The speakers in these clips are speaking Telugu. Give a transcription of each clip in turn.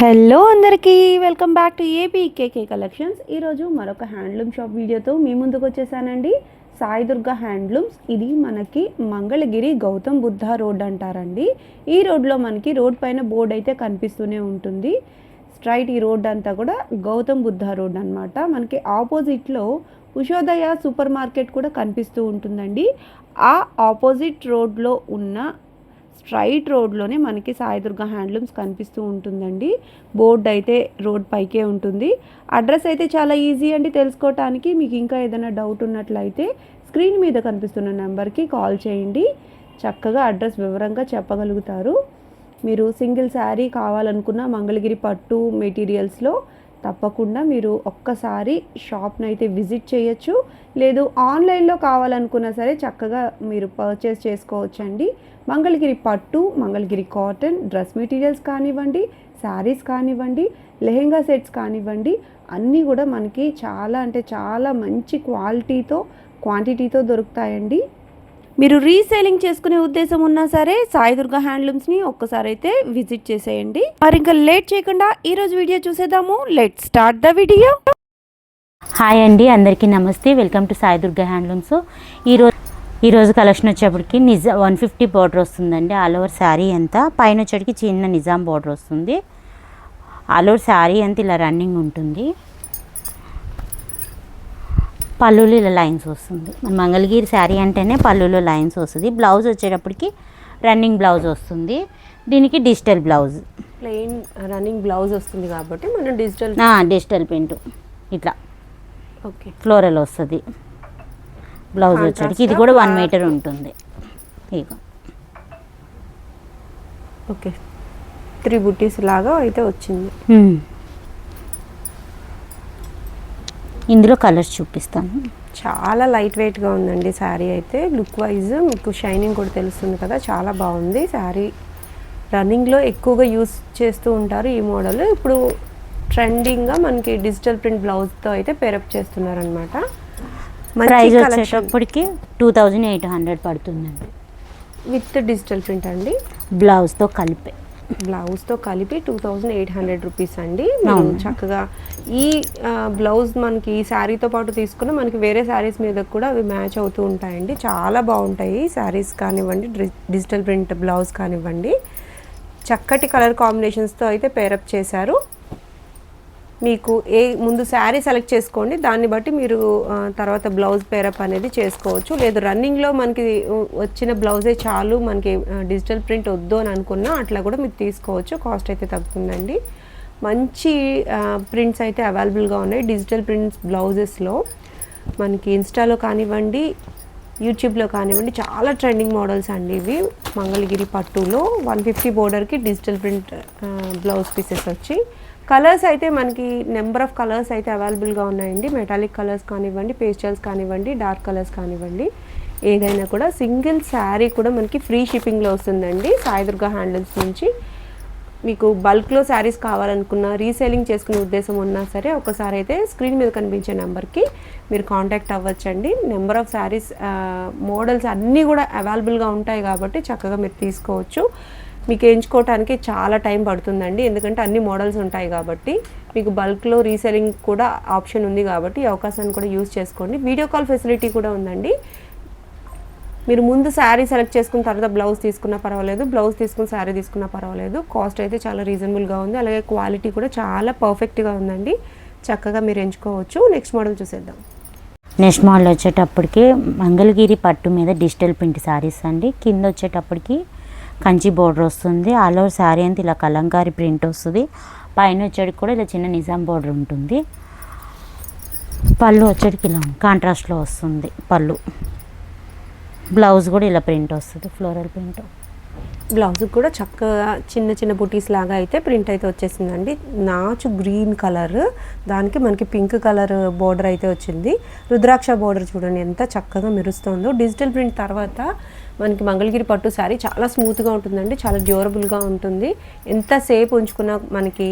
హలో అందరికీ welcome back to APKK collections. ఈరోజు మరొక హ్యాండ్లూమ్ షాప్ వీడియోతో మీ ముందుకు వచ్చేసానండి. సాయి దుర్గా హ్యాండ్లూమ్స్. ఇది మనకి మంగళగిరి గౌతమ్ బుద్ధ రోడ్ అంటారండి. ఈ రోడ్లో మనకి రోడ్ పైన బోర్డు అయితే కనిపిస్తూనే ఉంటుంది. స్ట్రైట్ ఈ రోడ్ అంతా కూడా గౌతమ్ బుద్ధ రోడ్ అనమాట. మనకి ఆపోజిట్లో ఉషోదయ సూపర్ మార్కెట్ కూడా కనిపిస్తూ ఉంటుందండి. ఆ ఆపోజిట్ రోడ్లో ఉన్న స్ట్రైట్ రోడ్లోనే మనకి సాయి దుర్గా హ్యాండ్లూమ్స్ కనిపిస్తూ ఉంటుందండి. బోర్డు అయితే రోడ్ పైకే ఉంటుంది. అడ్రస్ అయితే చాలా ఈజీ అండి తెలుసుకోవటానికి. మీకు ఇంకా ఏదైనా డౌట్ ఉన్నట్లయితే స్క్రీన్ మీద కనిపిస్తున్న నెంబర్కి కాల్ చేయండి. చక్కగా అడ్రస్ వివరంగా చెప్పగలుగుతారు. మీరు సింగిల్ శారీ కావాలనుకున్న మంగళగిరి పట్టు మెటీరియల్స్లో తప్పకుండా మీరు ఒక్కసారి షాప్ని అయితే విజిట్ చేయొచ్చు. లేదు ఆన్లైన్లో కావాలనుకున్నా సరే చక్కగా మీరు పర్చేస్ చేసుకోవచ్చండి. మంగళగిరి పట్టు, మంగళగిరి కాటన్ డ్రెస్ మెటీరియల్స్ కానివ్వండి, శారీస్ కానివ్వండి, లెహెంగా సెట్స్ కానివ్వండి, అన్నీ కూడా మనకి చాలా అంటే చాలా మంచి క్వాంటిటీతో దొరుకుతాయండి. మీరు రీసేలింగ్ చేసుకునే ఉద్దేశం ఉన్నా సరే సాయి దుర్గా హ్యాండ్లూమ్స్ని ఒక్కసారి అయితే విజిట్ చేసేయండి. మరి ఇంకా లేట్ చేయకుండా ఈరోజు వీడియో చూసేద్దాము. Let start the video. Hi అండి, అందరికీ నమస్తే. Welcome to Sai Durga handlooms. ఈరోజు కలెక్షన్ వచ్చేప్పటికి 150 బార్డర్ వస్తుందండి. ఆల్ ఓవర్ శారీ అంతా. పైన వచ్చేటికి చిన్న నిజాం బార్డర్ వస్తుంది. ఆల్ ఓవర్ శారీ అంతా ఇలా రన్నింగ్ ఉంటుంది. పళ్ళులో ఇలా లైన్స్ వస్తుంది. మన మంగళగిరి శారీ అంటేనే పళ్ళులో లైన్స్ వస్తుంది. బ్లౌజ్ వచ్చేటప్పటికి రన్నింగ్ బ్లౌజ్ వస్తుంది. దీనికి digital blouse, plain running blouse వస్తుంది కాబట్టి మనం డిజిటల్ ప్రింట్ ఇట్లా ఓకే ఫ్లోరల్ వస్తుంది. బ్లౌజ్ వచ్చేటికి ఇది కూడా 1 మీటర్ ఉంటుంది. ఇక ఓకే 3 బుట్టీస్ లాగా అయితే వచ్చింది. ఇందులో కలర్స్ చూపిస్తాను. చాలా లైట్ వెయిట్గా ఉందండి శారీ అయితే. లుక్ వైజ్ మీకు షైనింగ్ కూడా తెలుస్తుంది కదా, చాలా బాగుంది శారీ. రన్నింగ్లో ఎక్కువగా యూస్ చేస్తూ ఉంటారు ఈ మోడల్. ఇప్పుడు ట్రెండింగ్గా మనకి డిజిటల్ ప్రింట్ బ్లౌజ్తో అయితే పేరప్ చేస్తున్నారనమాట. ప్రైస్ వచ్చేటప్పటికి 2800 పడుతుందండి. విత్ డిజిటల్ ప్రింట్ అండి, బ్లౌజ్తో కలిపి 2800 రూపీస్ అండి. చక్కగా ఈ బ్లౌజ్ మనకి ఈ శారీతో పాటు తీసుకున్న మనకి వేరే శారీస్ మీద కూడా అవి మ్యాచ్ అవుతూ ఉంటాయండి. చాలా బాగుంటాయి శారీస్ కానివ్వండి, డిజిటల్ ప్రింట్ బ్లౌజ్ కానివ్వండి. చక్కటి కలర్ కాంబినేషన్స్తో అయితే పేరప్ చేశారు. మీకు ముందు శారీ సెలెక్ట్ చేసుకోండి, దాన్ని బట్టి మీరు తర్వాత బ్లౌజ్ పేరప్ అనేది చేసుకోవచ్చు. లేదు రన్నింగ్లో మనకి వచ్చిన బ్లౌజే చాలు, మనకి డిజిటల్ ప్రింట్ వద్దు అని అనుకున్నా అట్లా కూడా మీరు తీసుకోవచ్చు. కాస్ట్ అయితే తగ్గుతుందండి. మంచి ప్రింట్స్ అయితే అవైలబుల్గా ఉన్నాయి డిజిటల్ ప్రింట్స్ బ్లౌజెస్లో. మనకి ఇన్స్టాలో కానివ్వండి, యూట్యూబ్లో కానివ్వండి, చాలా ట్రెండింగ్ మోడల్స్ అండి ఇవి. మంగళగిరి పట్టులో 150 బోర్డర్కి డిజిటల్ ప్రింట్ బ్లౌజ్ పీసెస్ వచ్చి కలర్స్ అయితే మనకి నెంబర్ ఆఫ్ కలర్స్ అయితే అవైలబుల్గా ఉన్నాయండి. మెటాలిక్ కలర్స్ కానివ్వండి, పేస్టల్స్ కానివ్వండి, డార్క్ కలర్స్ కానివ్వండి, ఏదైనా కూడా సింగిల్ శారీ కూడా మనకి ఫ్రీ షిప్పింగ్లో వస్తుందండి సాయి దుర్గా హ్యాండ్లూమ్స్ నుంచి. మీకు బల్క్లో శారీస్ కావాలనుకున్నా, రీసేలింగ్ చేసుకునే ఉద్దేశం ఉన్నా సరే ఒకసారి అయితే స్క్రీన్ మీద కనిపించే నెంబర్కి మీరు కాంటాక్ట్ అవ్వచ్చండి. నెంబర్ ఆఫ్ శారీస్ మోడల్స్ అన్నీ కూడా అవైలబుల్గా ఉంటాయి కాబట్టి చక్కగా మీరు తీసుకోవచ్చు. మీకు ఎంచుకోవడానికి చాలా టైం పడుతుందండి, ఎందుకంటే అన్ని మోడల్స్ ఉంటాయి కాబట్టి. మీకు బల్క్లో రీసెల్లింగ్ కూడా ఆప్షన్ ఉంది కాబట్టి ఈ అవకాశాన్ని కూడా యూజ్ చేసుకోండి. వీడియో కాల్ ఫెసిలిటీ కూడా ఉందండి. మీరు ముందు శారీ సెలెక్ట్ చేసుకున్న తర్వాత బ్లౌజ్ తీసుకున్నా పర్వాలేదు, బ్లౌజ్ తీసుకుని శారీ తీసుకున్నా పర్వాలేదు. కాస్ట్ అయితే చాలా రీజనబుల్గా ఉంది, అలాగే క్వాలిటీ కూడా చాలా పర్ఫెక్ట్గా ఉందండి. చక్కగా మీరు ఎంచుకోవచ్చు. నెక్స్ట్ మోడల్ చూసేద్దాం. నెక్స్ట్ మోడల్ వచ్చేటప్పటికి మంగళగిరి పట్టు మీద డిజిటల్ ప్రింట్ శారీస్ అండి. కింద వచ్చేటప్పటికి కంచి బోర్డర్ వస్తుంది. ఆల్ ఓవర్ శారీ అంతా ఇలా కలంకారీ ప్రింట్ వస్తుంది. పైన వచ్చేటికి కూడా ఇలా చిన్న నిజాం బోర్డర్ ఉంటుంది. పళ్ళు వచ్చేటికి ఇలా కాంట్రాస్ట్లో వస్తుంది పళ్ళు. బ్లౌజ్ కూడా ఇలా ప్రింట్ వస్తుంది, ఫ్లోరల్ ప్రింట్. బ్లౌజ్ కూడా చక్కగా చిన్న చిన్న బుటీస్ లాగా అయితే ప్రింట్ అయితే వచ్చేసిందండి. నాచు గ్రీన్ కలర్, దానికి మనకి పింక్ కలర్ బోర్డర్ అయితే వచ్చింది. రుద్రాక్ష బోర్డర్ చూడండి ఎంత చక్కగా మెరుస్తుందో. డిజిటల్ ప్రింట్ తర్వాత మనకి మంగళగిరి పట్టు శారీ చాలా స్మూత్గా ఉంటుందండి, చాలా డ్యూరబుల్గా ఉంటుంది. ఎంతసేపు ఉంచుకున్నా మనకి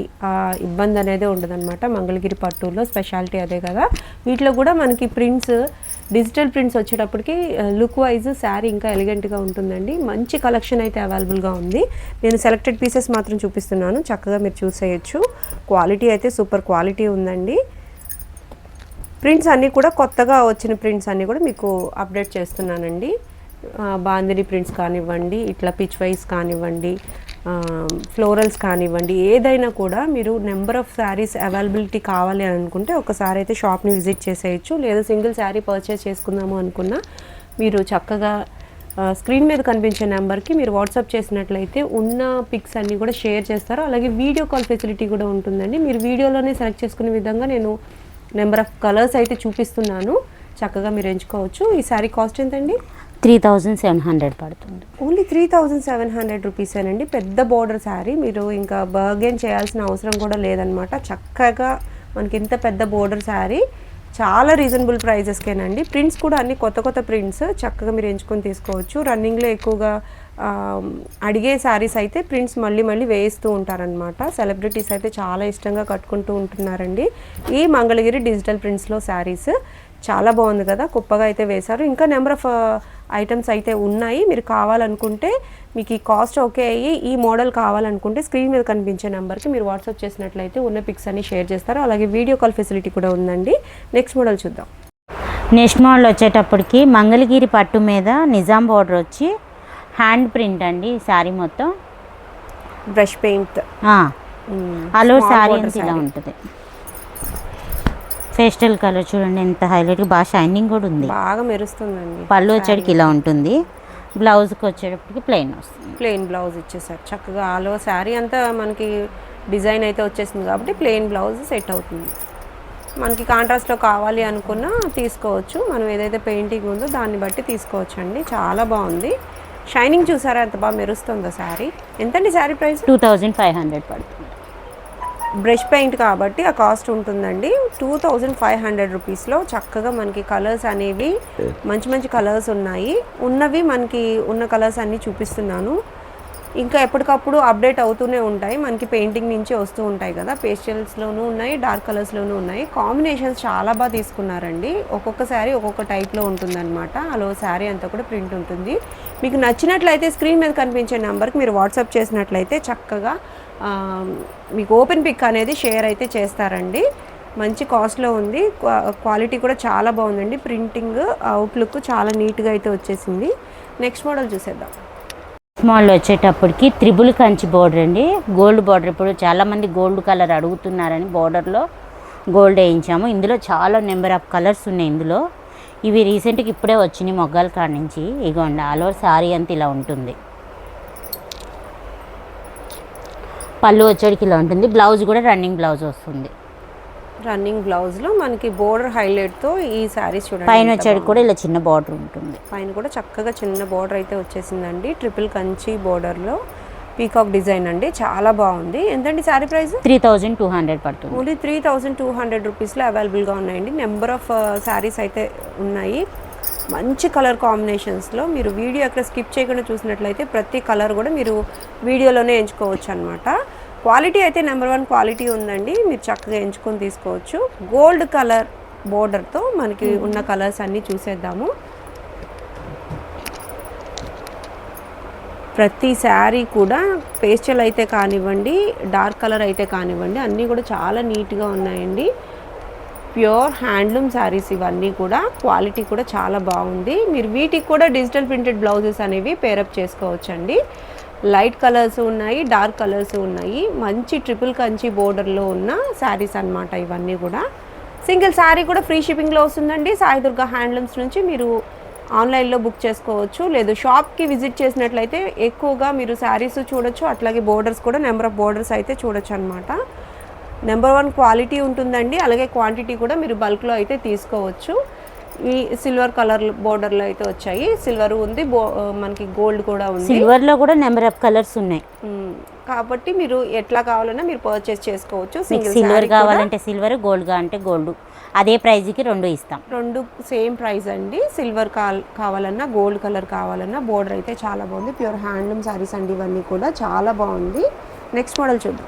ఇబ్బంది అనేది ఉండదన్నమాట. మంగళగిరి పట్టులో స్పెషాలిటీ అదే కదా. వీటిలో కూడా మనకి ప్రింట్స్ డిజిటల్ ప్రింట్స్ వచ్చేటప్పటికి లుక్ వైజ్ శారీ ఇంకా ఎలిగెంట్గా ఉంటుందండి. మంచి కలెక్షన్ అయితే అవైలబుల్గా ఉంది. నేను సెలెక్టెడ్ పీసెస్ మాత్రం చూపిస్తున్నాను, చక్కగా మీరు చూసేయచ్చు. క్వాలిటీ అయితే సూపర్ క్వాలిటీ ఉందండి. ప్రింట్స్ అన్నీ కూడా కొత్తగా వచ్చిన ప్రింట్స్ అన్నీ కూడా మీకు అప్డేట్ చేస్తున్నానండి. బాందిని ప్రింట్స్ కానివ్వండి, ఇట్లా పిచ్ వైస్ కానివ్వండి, ఫ్లోరల్స్ కానివ్వండి, ఏదైనా కూడా మీరు నెంబర్ ఆఫ్ శారీస్ అవైలబిలిటీ కావాలి అని అనుకుంటే ఒకసారి అయితే షాప్ని విజిట్ చేసేయచ్చు. లేదా సింగిల్ శారీ పర్చేస్ చేసుకుందాము అనుకున్నా మీరు చక్కగా స్క్రీన్ మీద కనిపించే నెంబర్కి మీరు వాట్సాప్ చేసినట్లయితే ఉన్న పిక్స్ అన్నీ కూడా షేర్ చేస్తారు. అలాగే వీడియో కాల్ ఫెసిలిటీ కూడా ఉంటుందండి. మీరు వీడియోలోనే సెలెక్ట్ చేసుకునే విధంగా నేను నెంబర్ ఆఫ్ కలర్స్ అయితే చూపిస్తున్నాను, చక్కగా మీరు ఎంచుకోవచ్చు. ఈ శారీ కాస్ట్ ఎంతండి? 3700 పడుతుంది. ఓన్లీ 3700 రూపీసేనండి. పెద్ద బోర్డర్ శారీ, మీరు ఇంకా బర్గెన్ చేయాల్సిన అవసరం కూడా లేదనమాట. చక్కగా మనకి ఇంత పెద్ద బోర్డర్ శారీ చాలా రీజనబుల్ ప్రైజెస్కేనండి. ప్రింట్స్ కూడా అన్ని కొత్త కొత్త ప్రింట్స్, చక్కగా మీరు ఎంచుకొని తీసుకోవచ్చు. రన్నింగ్లో ఎక్కువగా అడిగే శారీస్ అయితే ప్రింట్స్ మళ్ళీ మళ్ళీ వేయిస్తూ ఉంటారనమాట. సెలబ్రిటీస్ అయితే చాలా ఇష్టంగా కట్టుకుంటూ ఉంటున్నారండి ఈ మంగళగిరి డిజిటల్ ప్రింట్స్లో శారీస్. చాలా బాగుంది కదా, కుప్పగా అయితే వేశారు. ఇంకా నెంబర్ ఆఫ్ ఐటమ్స్ అయితే ఉన్నాయి. మీరు కావాలనుకుంటే మీకు ఈ కాస్ట్ ఓకే అయ్యి ఈ మోడల్ కావాలనుకుంటే స్క్రీన్ మీద కనిపించే నెంబర్కి మీరు వాట్సాప్ చేసినట్లయితే ఉన్న పిక్స్ అన్ని షేర్ చేస్తారు. అలాగే వీడియో కాల్ ఫెసిలిటీ కూడా ఉందండి. నెక్స్ట్ మోడల్ చూద్దాం. నెక్స్ట్ మోడల్ వచ్చేటప్పటికి మంగళగిరి పట్టు మీద నిజాం బార్డర్ వచ్చి హ్యాండ్ ప్రింట్ అండి. శారీ మొత్తం బ్రష్ పెయింట్ అలో శారీ అంతా ఇలా ఉంటుంది. పేస్టల్ కలర్ చూడండి ఎంత హైలైట్, బాగా షైనింగ్ కూడా ఉంది, బాగా మెరుస్తుందండి. పళ్ళు వచ్చేటికి ఇలా ఉంటుంది. బ్లౌజ్కి వచ్చేటప్పటికి ప్లెయిన్ వస్తుంది. ప్లెయిన్ బ్లౌజ్ ఇచ్చేసారు చక్కగా. ఆలో శారీ అంతా మనకి డిజైన్ అయితే వచ్చేసింది కాబట్టి ప్లెయిన్ బ్లౌజ్ సెట్ అవుతుంది. మనకి కాంట్రాస్ట్లో కావాలి అనుకున్నా తీసుకోవచ్చు. మనం ఏదైతే పెయింటింగ్ ఉందో దాన్ని బట్టి తీసుకోవచ్చు అండి. చాలా బాగుంది. షైనింగ్ చూసారా ఎంత బాగా మెరుస్తుందో శారీ. ఎంతండి శారీ ప్రైస్? 2500 పడుతుంది. బ్రష్ పెయింట్ కాబట్టి ఆ కాస్ట్ ఉంటుందండి. 2500 రూపీస్లో చక్కగా మనకి కలర్స్ అనేవి మంచి మంచి కలర్స్ ఉన్నాయి. ఉన్నవి మనకి ఉన్న కలర్స్ అన్నీ చూపిస్తున్నాను. ఇంకా ఎప్పటికప్పుడు అప్డేట్ అవుతూనే ఉంటాయి. మనకి పెయింటింగ్ నుంచి వస్తూ ఉంటాయి కదా, పేస్టల్స్లోనూ ఉన్నాయి, డార్క్ కలర్స్లోనూ ఉన్నాయి. కాంబినేషన్స్ చాలా బాగా తీసుకున్నారండి. ఒక్కొక్క శారీ ఒక్కొక్క టైప్లో ఉంటుందన్నమాట. అలా శారీ అంతా కూడా ప్రింట్ ఉంటుంది. మీకు నచ్చినట్లయితే స్క్రీన్ మీద కనిపించే నెంబర్కి మీరు వాట్సాప్ చేసినట్లయితే చక్కగా మీకు ఓపెన్ పిక్ అనేది షేర్ అయితే చేస్తారండి. మంచి కాస్ట్లో ఉంది. క్వాలిటీ కూడా చాలా బాగుందండి. ప్రింటింగ్ అవుట్లుక్ చాలా నీట్గా అయితే వచ్చేసింది. నెక్స్ట్ మోడల్ చూసేద్దాం. మోడల్ వచ్చేటప్పటికి త్రిబుల్ కంచి బోర్డర్ అండి. గోల్డ్ బోర్డర్, ఇప్పుడు చాలామంది గోల్డ్ కలర్ అడుగుతున్నారని బోర్డర్లో గోల్డ్ వేయించాము. ఇందులో చాలా నెంబర్ ఆఫ్ కలర్స్ ఉన్నాయి. ఇందులో ఇవి రీసెంట్గా ఇప్పుడే వచ్చినాయి మొగ్గల కాడ నుంచి. ఇగోండి ఆల్ ఓవర్ శారీ అంతా ఇలా ఉంటుంది. పళ్ళు వచ్చేటికి ఇలా ఉంటుంది. బ్లౌజ్ కూడా రన్నింగ్ బ్లౌజ్ వస్తుంది. రన్నింగ్ బ్లౌజ్లో మనకి బోర్డర్ హైలైట్తో ఈ శారీస్ చూడండి. పైన వచ్చేటికి కూడా ఇలా చిన్న బార్డర్ ఉంటుంది. పైన కూడా చక్కగా చిన్న బార్డర్ అయితే వచ్చేసిందండి. ట్రిపుల్ కంచి బోర్డర్లో పీకాక్ డిజైన్ అండి. చాలా బాగుంది. ఎంతండి శారీ ప్రైస్? 3200 పడుతుంది. ఓన్లీ 3200 రూపీస్లో అవైలబుల్గా ఉన్నాయండి. నెంబర్ ఆఫ్ శారీస్ అయితే ఉన్నాయి. మంచి కలర్ కాంబినేషన్స్లో. మీరు వీడియో అక్కడ స్కిప్ చేయకుండా చూసినట్లయితే ప్రతి కలర్ కూడా మీరు వీడియోలోనే ఎంచుకోవచ్చు అనమాట. క్వాలిటీ అయితే నెంబర్ 1 క్వాలిటీ ఉందండి. మీరు చక్కగా ఎంచుకొని తీసుకోవచ్చు. గోల్డ్ కలర్ బోర్డర్తో మనకి ఉన్న కలర్స్ అన్నీ చూసేద్దాము. ప్రతి శారీ కూడా పేస్టల్ అయితే కానివ్వండి, డార్క్ కలర్ అయితే కానివ్వండి, అన్నీ కూడా చాలా నీట్గా ఉన్నాయండి. ప్యూర్ హ్యాండ్లూమ్ శారీస్ ఇవన్నీ కూడా. క్వాలిటీ కూడా చాలా బాగుంది. మీరు వీటికి కూడా డిజిటల్ ప్రింటెడ్ బ్లౌజెస్ అనేవి పేరప్ చేసుకోవచ్చండి. లైట్ కలర్స్ ఉన్నాయి, డార్క్ కలర్స్ ఉన్నాయి. మంచి ట్రిపుల్ కంచి బోర్డర్లో ఉన్న శారీస్ అన్నమాట ఇవన్నీ కూడా. సింగిల్ శారీ కూడా ఫ్రీ షిప్పింగ్లో వస్తుందండి. సాయి దుర్గా హ్యాండ్లూమ్స్ నుంచి మీరు ఆన్లైన్లో బుక్ చేసుకోవచ్చు. లేదు షాప్కి విజిట్ చేసినట్లయితే ఎక్కువగా మీరు శారీస్ చూడొచ్చు. అట్లాగే బోర్డర్స్ కూడా నెంబర్ ఆఫ్ బోర్డర్స్ అయితే చూడొచ్చు అనమాట. నెంబర్ 1 క్వాలిటీ ఉంటుందండి. అలాగే క్వాంటిటీ కూడా మీరు బల్క్లో అయితే తీసుకోవచ్చు. ఈ సిల్వర్ కలర్ బోర్డర్లో అయితే వచ్చాయి. సిల్వర్ ఉంది, మనకి గోల్డ్ కూడా ఉంది. సిల్వర్లో కూడా నెంబర్ ఆఫ్ కలర్స్ ఉన్నాయి కాబట్టి మీరు ఎట్లా కావాలన్నా మీరు పర్చేస్ చేసుకోవచ్చు. సిల్వర్ కావాలంటే సిల్వర్, గోల్డ్ అంటే గోల్డ్, అదే ప్రైజ్కి 2 ఇస్తాం. 2 సేమ్ ప్రైస్ అండి. సిల్వర్ కావాలన్నా గోల్డ్ కలర్ కావాలన్నా. బోర్డర్ అయితే చాలా బాగుంది. ప్యూర్ హ్యాండ్లూమ్ శారీస్ అండి ఇవన్నీ కూడా. చాలా బాగుంది. నెక్స్ట్ మోడల్ చూద్దాం.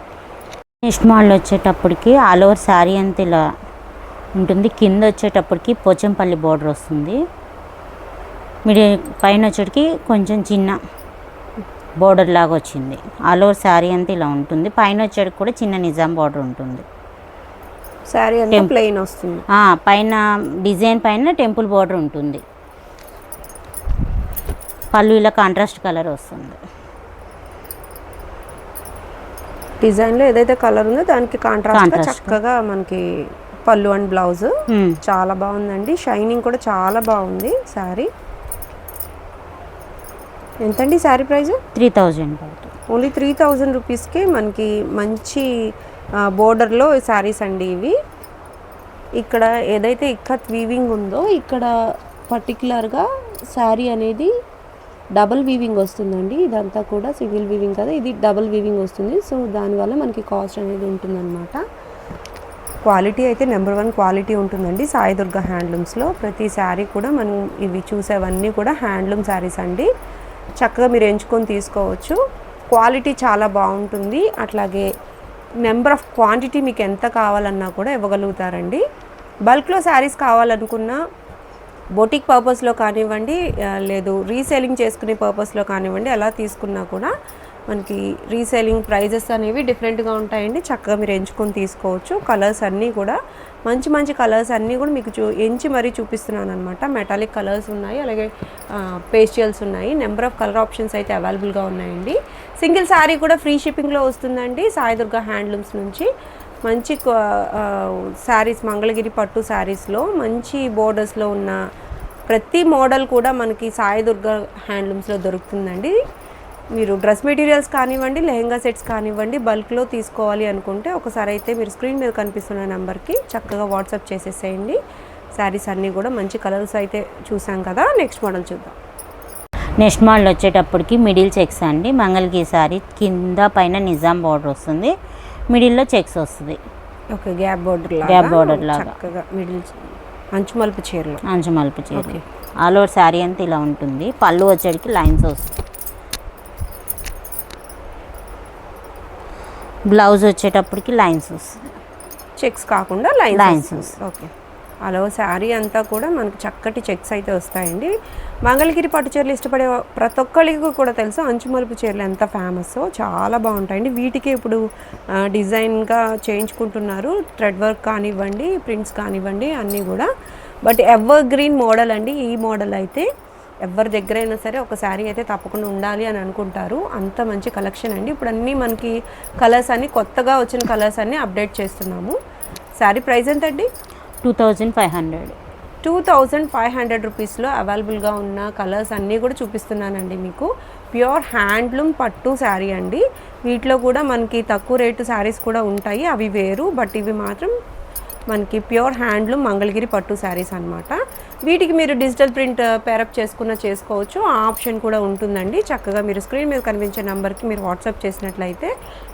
నెక్స్ట్ మోడల్ వచ్చేటప్పటికి ఆల్ ఓవర్ శారీ అంతా ఇలా ఉంటుంది. కింద వచ్చేటప్పటికి పోచంపల్లి బోర్డర్ వస్తుంది. పైన వచ్చేటికి కొంచెం చిన్న బోర్డర్ లాగా వచ్చింది. ఆల్ ఓవర్ శారీ అంతా ఇలా ఉంటుంది. పైన వచ్చేటికి కూడా చిన్న నిజాం బోర్డర్ ఉంటుంది. శారీ అంతా ప్లెయిన్ వస్తుంది. పైన డిజైన్ పైన టెంపుల్ బోర్డర్ ఉంటుంది. పళ్ళు ఇలా కాంట్రాస్ట్ కలర్ వస్తుంది. డిజైన్లో ఏదైతే కలర్ ఉందో దానికి కాంట్రాస్ట్ చక్కగా మనకి పళ్ళు అండ్ బ్లౌజ్ చాలా బాగుందండి. షైనింగ్ కూడా చాలా బాగుంది శారీ. ఎంతండి శారీ ప్రైస్? 3000 ఓన్లీ 3000 రూపీస్కి మనకి మంచి బోర్డర్లో శారీస్ అండి ఇవి. ఇక్కడ ఏదైతే ఇక్కత్ వీవింగ్ ఉందో ఇక్కడ పర్టికులర్గా శారీ అనేది డబుల్ వీవింగ్ వస్తుందండి. ఇదంతా కూడా సింగిల్ వీవింగ్ కదా, ఇది డబుల్ వీవింగ్ వస్తుంది. సో దానివల్ల మనకి కాస్ట్ అనేది ఉంటుందన్నమాట. క్వాలిటీ అయితే నెంబర్ 1 క్వాలిటీ ఉంటుందండి సాయి దుర్గా హ్యాండ్లూమ్స్లో. ప్రతి శారీ కూడా మనం ఇవి చూసేవన్నీ కూడా హ్యాండ్లూమ్ శారీస్ అండి. చక్కగా మీరు ఎంచుకొని తీసుకోవచ్చు. క్వాలిటీ చాలా బాగుంటుంది. అట్లాగే నెంబర్ ఆఫ్ క్వాంటిటీ మీకు ఎంత కావాలన్నా కూడా ఇవ్వగలుగుతారండి. బల్క్లో శారీస్ కావాలనుకున్నా బొటిక్ పర్పస్లో కానివ్వండి, లేదు రీసేలింగ్ చేసుకునే పర్పస్లో కానివ్వండి, ఎలా తీసుకున్నా కూడా మనకి రీసేలింగ్ ప్రైజెస్ అనేవి డిఫరెంట్గా ఉంటాయండి. చక్కగా మీరు ఎంచుకొని తీసుకోవచ్చు. కలర్స్ అన్నీ కూడా మంచి మంచి కలర్స్ అన్నీ కూడా మీకు ఎంచి మరీ చూపిస్తున్నాను అనమాట. మెటాలిక్ కలర్స్ ఉన్నాయి, అలాగే పేస్టియల్స్ ఉన్నాయి. నెంబర్ ఆఫ్ కలర్ ఆప్షన్స్ అయితే అవైలబుల్గా ఉన్నాయండి. సింగిల్ శారీ కూడా ఫ్రీ షిప్పింగ్లో వస్తుందండి సాయి దుర్గా హ్యాండ్లూమ్స్ నుంచి. మంచి శారీస్, మంగళగిరి పట్టు శారీస్లో మంచి బోర్డర్స్లో ఉన్న ప్రతి మోడల్ కూడా మనకి సాయి దుర్గా హ్యాండ్లూమ్స్లో దొరుకుతుందండి. మీరు డ్రెస్ మెటీరియల్స్ కానివ్వండి, లెహెంగా సెట్స్ కానివ్వండి, బల్క్లో తీసుకోవాలి అనుకుంటే ఒకసారి అయితే మీరు స్క్రీన్ మీద కనిపిస్తున్న నెంబర్కి చక్కగా వాట్సాప్ చేసేసేయండి. శారీస్ అన్నీ కూడా మంచి కలర్స్ అయితే చూసాం కదా. నెక్స్ట్ మోడల్ చూద్దాం. నెక్స్ట్ మోడల్ వచ్చేటప్పటికి మిడిల్ చెక్స్ అండి. మంగళగిరి శారీ కింద పైన నిజాం బోర్డర్ వస్తుంది, మిడిల్లో చెక్స్ వస్తుంది. ఓకే, గ్యాప్ బోర్డర్ లాగా చక్కగా మిడిల్ అంచుమలుపు చీరలు. ఆల్ ఓవర్ శారీ అంతా ఇలా ఉంటుంది. పళ్ళు వచ్చేటికి లైన్స్ వస్తుంది. బ్లౌజ్ వచ్చేటప్పటికి లైన్స్ వస్తుంది, చెక్స్ కాకుండా లైన్స్ వస్తుంది. ఓకే, అలా శారీ అంతా కూడా మనకి చక్కటి చెక్స్ అయితే వస్తాయండి. మంగళగిరి పట్టు చీరలు ఇష్టపడే ప్రతి ఒక్కరికి కూడా తెలుసు అంచుమలుపు చీరలు ఎంత ఫేమస్, చాలా బాగుంటాయండి. వీటికి ఇప్పుడు డిజైన్గా చేయించుకుంటున్నారు. థ్రెడ్ వర్క్ కానివ్వండి, ప్రింట్స్ కానివ్వండి, అన్నీ కూడా. బట్ ఎవర్ గ్రీన్ మోడల్ అండి ఈ మోడల్ అయితే. ఎవరి దగ్గర అయినా సరే ఒక శారీ అయితే తప్పకుండా ఉండాలి అని అనుకుంటారు. అంత మంచి కలెక్షన్ అండి. ఇప్పుడు అన్నీ మనకి కలర్స్ అన్నీ కొత్తగా వచ్చిన కలర్స్ అన్నీ అప్డేట్ చేస్తున్నాము. శారీ ప్రైస్ ఎంత అండి? 2500. 2500 రూపీస్లో అవైలబుల్గా ఉన్న కలర్స్ అన్నీ కూడా చూపిస్తున్నానండి మీకు. ప్యూర్ హ్యాండ్లూమ్ పట్టు శారీ అండి. వీటిలో కూడా మనకి తక్కువ రేటు శారీస్ కూడా ఉంటాయి, అవి వేరు. బట్ ఇవి మాత్రం మనకి ప్యూర్ హ్యాండ్లూమ్ మంగళగిరి పట్టు శారీస్ అనమాట. వీటికి మీరు డిజిటల్ ప్రింట్ పేరప్ చేసుకోవచ్చు, ఆ ఆప్షన్ కూడా ఉంటుందండి. చక్కగా మీరు స్క్రీన్ మీద కనిపించే నెంబర్కి మీరు వాట్సాప్ చేసినట్లయితే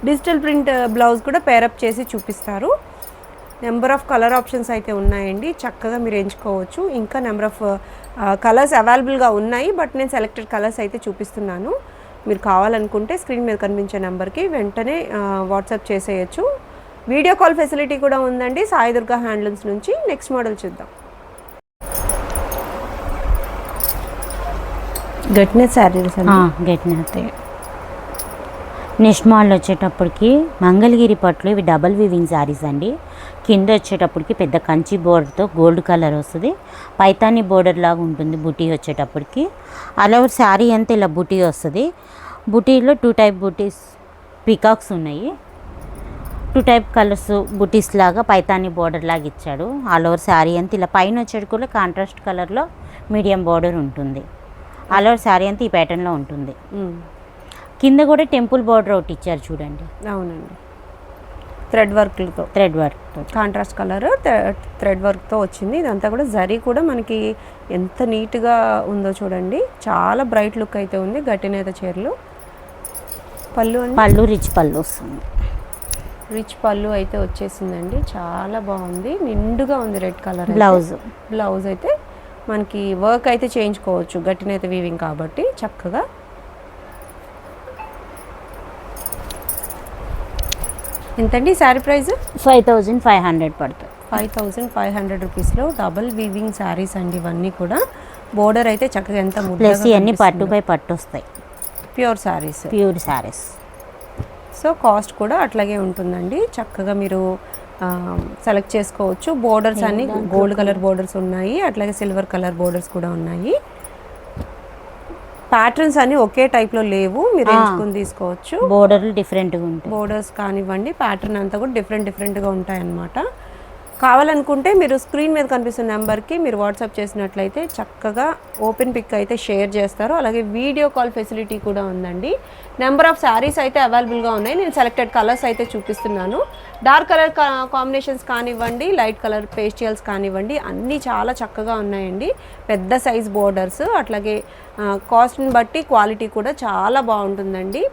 డిజిటల్ ప్రింట్ బ్లౌజ్ కూడా పేరప్ చేసి చూపిస్తారు. నెంబర్ ఆఫ్ కలర్ ఆప్షన్స్ అయితే ఉన్నాయండి, చక్కగా మీరు ఎంచుకోవచ్చు. ఇంకా నెంబర్ ఆఫ్ కలర్స్ అవైలబుల్గా ఉన్నాయి, బట్ నేను సెలెక్టెడ్ కలర్స్ అయితే చూపిస్తున్నాను. మీరు కావాలనుకుంటే స్క్రీన్ మీద కనిపించే నెంబర్కి వెంటనే వాట్సాప్ చేసేయచ్చు. వీడియో కాల్ ఫెసిలిటీ కూడా ఉందండి సాయి దుర్గా హ్యాండ్లూమ్స్ నుంచి. నెక్స్ట్ మోడల్ చూద్దాం. గట్నెట్ శారీస్ గట్నెట్. నెక్స్ట్ మోడల్ వచ్చేటప్పటికి మంగళగిరి పట్టులో ఇవి డబల్ వీవింగ్ శారీస్ అండి. కింద వచ్చేటప్పటికి పెద్ద కంచి బోర్డర్తో గోల్డ్ కలర్ వస్తుంది, పైతాని బోర్డర్ లాగా ఉంటుంది బుటీ వచ్చేటప్పటికి. అలా శారీ అంతా ఇలా బుటీ వస్తుంది. బుటీలో 2 టైప్ బుటీస్ పికాక్స్ ఉన్నాయి. 2 టైప్ కలర్స్ బుటీస్ లాగా పైతాని బోర్డర్ లాగా ఇచ్చాడు. ఆల్ ఓవర్ శారీ అంతా ఇలా పైన వచ్చేది కూడా కాంట్రాస్ట్ కలర్లో మీడియం బోర్డర్ ఉంటుంది. ఆల్ ఓవర్ శారీ అంతా ఈ ప్యాటర్న్లో ఉంటుంది. కింద కూడా టెంపుల్ బోర్డర్ ఒకటి ఇచ్చారు చూడండి. అవునండి, థ్రెడ్ వర్క్తో కాంట్రాస్ట్ కలర్ థ్రెడ్ వర్క్తో వచ్చింది. ఇదంతా కూడా జరీ కూడా మనకి ఎంత నీట్గా ఉందో చూడండి. చాలా బ్రైట్ లుక్ అయితే ఉంది. గట్టినేత చీరలు. పళ్ళు రిచ్ పళ్ళు వస్తుంది. రిచ్ పళ్ళు అయితే వచ్చేసిందండి, చాలా బాగుంది, నిండుగా ఉంది. రెడ్ కలర్ బ్లౌజ్ అయితే మనకి వర్క్ అయితే చేయించుకోవచ్చు, గట్టినైతే వీవింగ్ కాబట్టి చక్కగా. ఎంతండి శారీ ప్రైస్? 5500 పడుతుంది. 5500 రూపీస్లో డబుల్ వీవింగ్ శారీస్ అండి ఇవన్నీ కూడా. బోర్డర్ అయితే చక్కగా ఎంత ప్లస్ ఇవన్నీ పట్టు బై పట్టు వస్తాయి, pure saris. Pure saris. So cost కూడా అట్లాగే ఉంటుందండి. చక్కగా మీరు సెలెక్ట్ చేసుకోవచ్చు. బోర్డర్స్ అన్ని గోల్డ్ కలర్ బోర్డర్స్ ఉన్నాయి, అట్లాగే సిల్వర్ కలర్ బోర్డర్స్ కూడా ఉన్నాయి. ప్యాటర్న్స్ అన్ని ఒకే టైప్లో లేవు, మీరు ఎంచుకొని తీసుకోవచ్చు. బోర్డర్లు డిఫరెంట్గా ఉంటాయి, బోర్డర్స్ కానివ్వండి, ప్యాటర్న్ అంతా కూడా డిఫరెంట్గా ఉంటాయన్నమాట. కావాలనుకుంటే మీరు స్క్రీన్ మీద కనిపిస్తున్న నెంబర్కి మీరు వాట్సాప్ చేసినట్లయితే చక్కగా ఓపెన్ పిక్ అయితే షేర్ చేస్తారు. అలాగే వీడియో కాల్ ఫెసిలిటీ కూడా ఉందండి. నెంబర్ ఆఫ్ శారీస్ అయితే అవైలబుల్గా ఉన్నాయి. నేను సెలెక్టెడ్ కలర్స్ అయితే చూపిస్తున్నాను. డార్క్ కలర్ కాంబినేషన్స్ కానివ్వండి, లైట్ కలర్ పేస్టియల్స్ కానివ్వండి, అన్నీ చాలా చక్కగా ఉన్నాయండి. పెద్ద సైజ్ బోర్డర్స్, అట్లాగే కాస్ట్ని బట్టి క్వాలిటీ కూడా చాలా బాగుంటుందండి.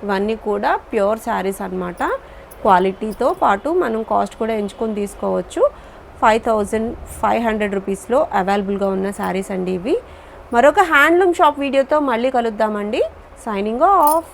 ఇవన్నీ కూడా ప్యూర్ శారీస్ అన్నమాట. క్వాలిటీతో పాటు మనం కాస్ట్ కూడా ఎంచుకొని తీసుకోవచ్చు. 5500 రూపీస్లో అవైలబుల్గా ఉన్న శారీస్ అండి ఇవి. మరొక హ్యాండ్లూమ్ షాప్ వీడియోతో మళ్ళీ కలుద్దామండి. Signing off.